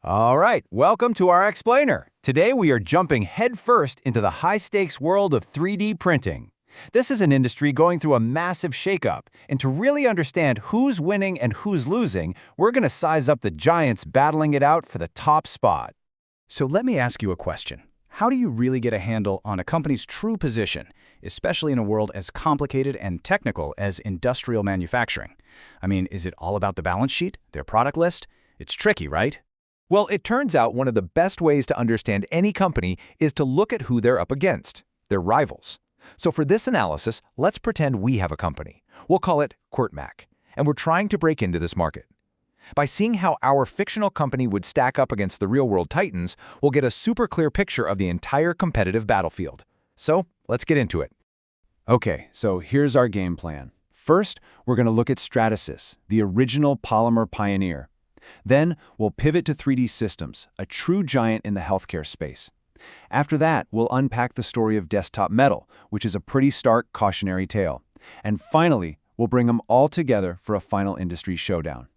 All right, welcome to our explainer. Today we are jumping headfirst into the high-stakes world of 3D printing. This is an industry going through a massive shakeup, and to really understand who's winning and who's losing, we're going to size up the giants battling it out for the top spot. So let me ask you a question. How do you really get a handle on a company's true position, especially in a world as complicated and technical as industrial manufacturing? I mean, is it all about the balance sheet, their product list? It's tricky, right? Well, it turns out one of the best ways to understand any company is to look at who they're up against, their rivals. So for this analysis, let's pretend we have a company. We'll call it Kwirtmak, and we're trying to break into this market. By seeing how our fictional company would stack up against the real-world titans, we'll get a super clear picture of the entire competitive battlefield. So let's get into it. Okay, so here's our game plan. First, we're going to look at Stratasys, the original polymer pioneer. Then, we'll pivot to 3D Systems, a true giant in the healthcare space. After that, we'll unpack the story of Desktop Metal, which is a pretty stark cautionary tale. And finally, we'll bring them all together for a final industry showdown.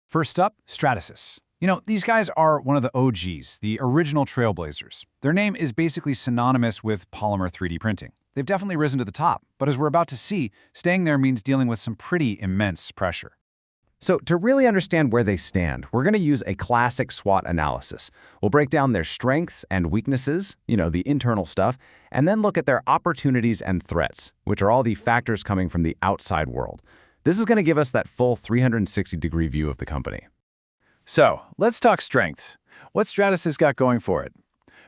First up, Stratasys. These guys are one of the OGs, the original trailblazers. Their name is basically synonymous with polymer 3D printing. They've definitely risen to the top, but as we're about to see, staying there means dealing with some pretty immense pressure. So to really understand where they stand, we're going to use a classic SWOT analysis. We'll break down their strengths and weaknesses, the internal stuff, and then look at their opportunities and threats, which are all the factors coming from the outside world. This is going to give us that full 360-degree view of the company. So, let's talk strengths. What Stratasys got going for it?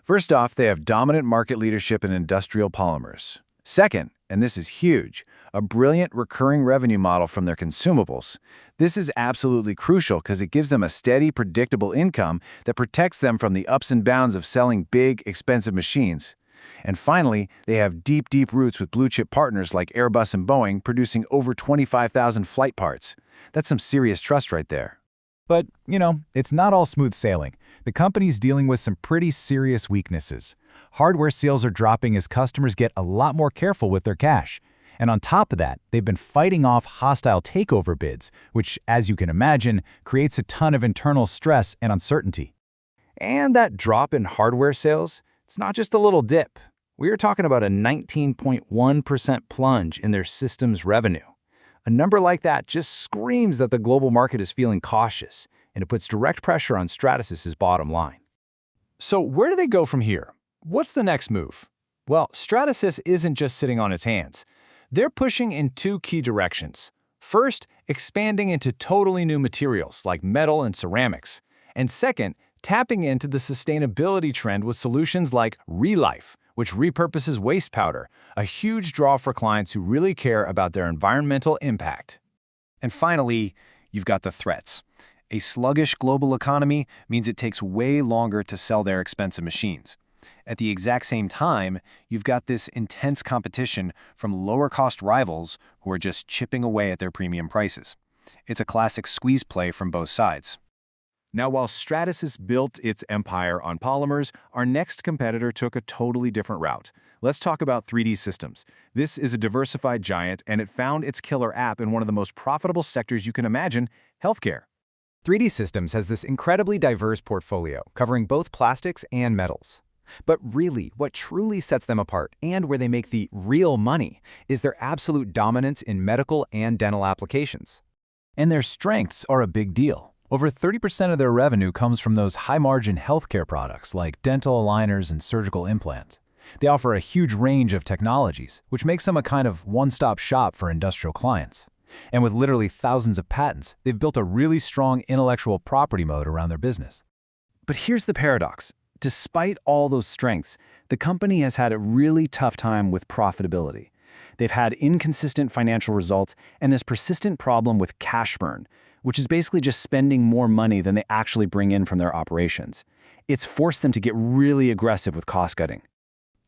First off, they have dominant market leadership in industrial polymers. Second, and this is huge, a brilliant recurring revenue model from their consumables. This is absolutely crucial because it gives them a steady, predictable income that protects them from the ups and downs of selling big, expensive machines. And finally, they have deep, deep roots with blue-chip partners like Airbus and Boeing, producing over 25,000 flight parts. That's some serious trust right there. But, it's not all smooth sailing. The company's dealing with some pretty serious weaknesses. Hardware sales are dropping as customers get a lot more careful with their cash. And on top of that, they've been fighting off hostile takeover bids, which, as you can imagine, creates a ton of internal stress and uncertainty. And that drop in hardware sales, it's not just a little dip. We are talking about a 19.1% plunge in their systems revenue. A number like that just screams that the global market is feeling cautious, and it puts direct pressure on Stratasys' bottom line. So where do they go from here? What's the next move? Well, Stratasys isn't just sitting on its hands. They're pushing in two key directions. First, expanding into totally new materials like metal and ceramics. And second, tapping into the sustainability trend with solutions like Relife, which repurposes waste powder, a huge draw for clients who really care about their environmental impact. And finally, you've got the threats. A sluggish global economy means it takes way longer to sell their expensive machines. At the exact same time, you've got this intense competition from lower-cost rivals who are just chipping away at their premium prices. It's a classic squeeze play from both sides. Now, while Stratasys built its empire on polymers, our next competitor took a totally different route. Let's talk about 3D Systems. This is a diversified giant, and it found its killer app in one of the most profitable sectors you can imagine, healthcare. 3D Systems has this incredibly diverse portfolio, covering both plastics and metals. But really, what truly sets them apart, and where they make the real money, is their absolute dominance in medical and dental applications. And their strengths are a big deal. Over 30% of their revenue comes from those high-margin healthcare products like dental aligners and surgical implants. They offer a huge range of technologies, which makes them a kind of one-stop shop for industrial clients. And with literally thousands of patents, they've built a really strong intellectual property moat around their business. But here's the paradox. Despite all those strengths, the company has had a really tough time with profitability. They've had inconsistent financial results and this persistent problem with cash burn, which is basically just spending more money than they actually bring in from their operations. It's forced them to get really aggressive with cost cutting.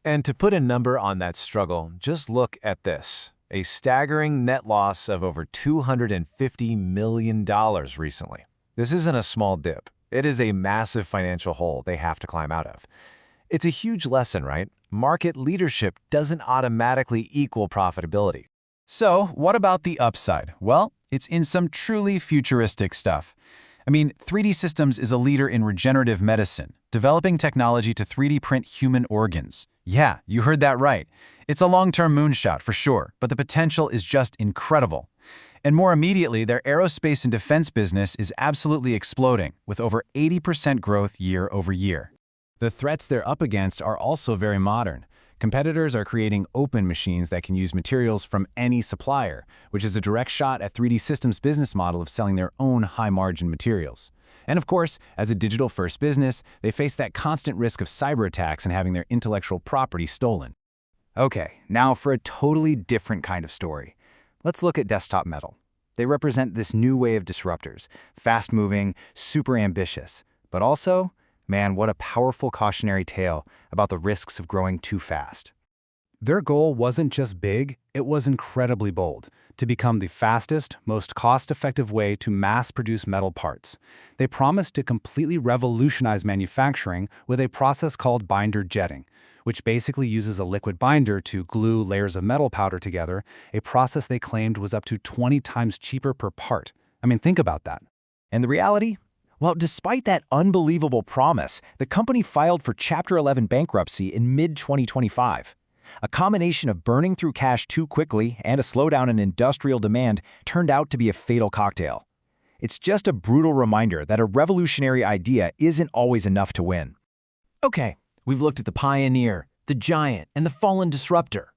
And to put a number on that struggle, just look at this. A staggering net loss of over $250 million recently. This isn't a small dip. It is a massive financial hole they have to climb out of. It's a huge lesson, right? Market leadership doesn't automatically equal profitability. So, what about the upside? Well, it's in some truly futuristic stuff. I mean, 3D Systems is a leader in regenerative medicine, developing technology to 3D print human organs. Yeah, you heard that right. It's a long-term moonshot for sure, but the potential is just incredible. And more immediately, their aerospace and defense business is absolutely exploding, with over 80% growth year over year. The threats they're up against are also very modern. Competitors are creating open machines that can use materials from any supplier, which is a direct shot at 3D Systems' business model of selling their own high-margin materials. And of course, as a digital-first business, they face that constant risk of cyber attacks and having their intellectual property stolen. Okay, now for a totally different kind of story. Let's look at Desktop Metal. They represent this new way of disruptors, fast-moving, super ambitious, but also, man, what a powerful cautionary tale about the risks of growing too fast. Their goal wasn't just big, it was incredibly bold, to become the fastest, most cost-effective way to mass-produce metal parts. They promised to completely revolutionize manufacturing with a process called binder jetting, which basically uses a liquid binder to glue layers of metal powder together, a process they claimed was up to 20 times cheaper per part. I mean, think about that. And the reality? Well, despite that unbelievable promise, the company filed for Chapter 11 bankruptcy in mid-2025. A combination of burning through cash too quickly and a slowdown in industrial demand turned out to be a fatal cocktail. It's just a brutal reminder that a revolutionary idea isn't always enough to win. Okay, we've looked at the pioneer, the giant, and the fallen disruptor.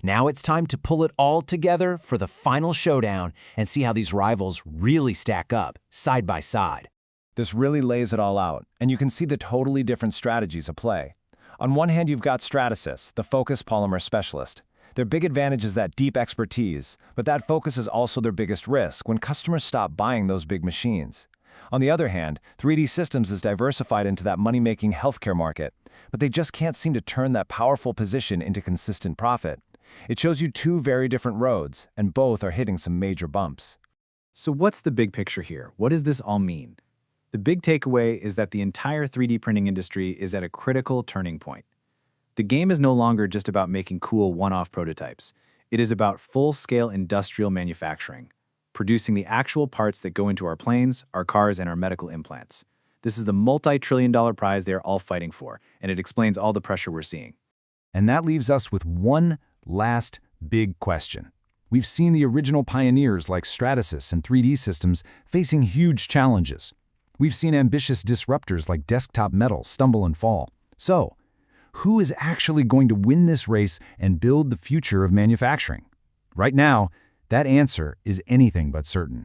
Now it's time to pull it all together for the final showdown and see how these rivals really stack up, side by side. This really lays it all out, and you can see the totally different strategies at play. On one hand, you've got Stratasys, the focused polymer specialist. Their big advantage is that deep expertise, but that focus is also their biggest risk when customers stop buying those big machines. On the other hand, 3D Systems is diversified into that money-making healthcare market, but they just can't seem to turn that powerful position into consistent profit. It shows you two very different roads, and both are hitting some major bumps. So what's the big picture here? What does this all mean? The big takeaway is that the entire 3D printing industry is at a critical turning point. The game is no longer just about making cool one-off prototypes. It is about full-scale industrial manufacturing, producing the actual parts that go into our planes, our cars, and our medical implants. This is the multi-trillion-dollar prize they're all fighting for, and it explains all the pressure we're seeing. And that leaves us with one last big question. We've seen the original pioneers like Stratasys and 3D Systems facing huge challenges. We've seen ambitious disruptors like Desktop Metal stumble and fall. So, who is actually going to win this race and build the future of manufacturing? Right now, that answer is anything but certain.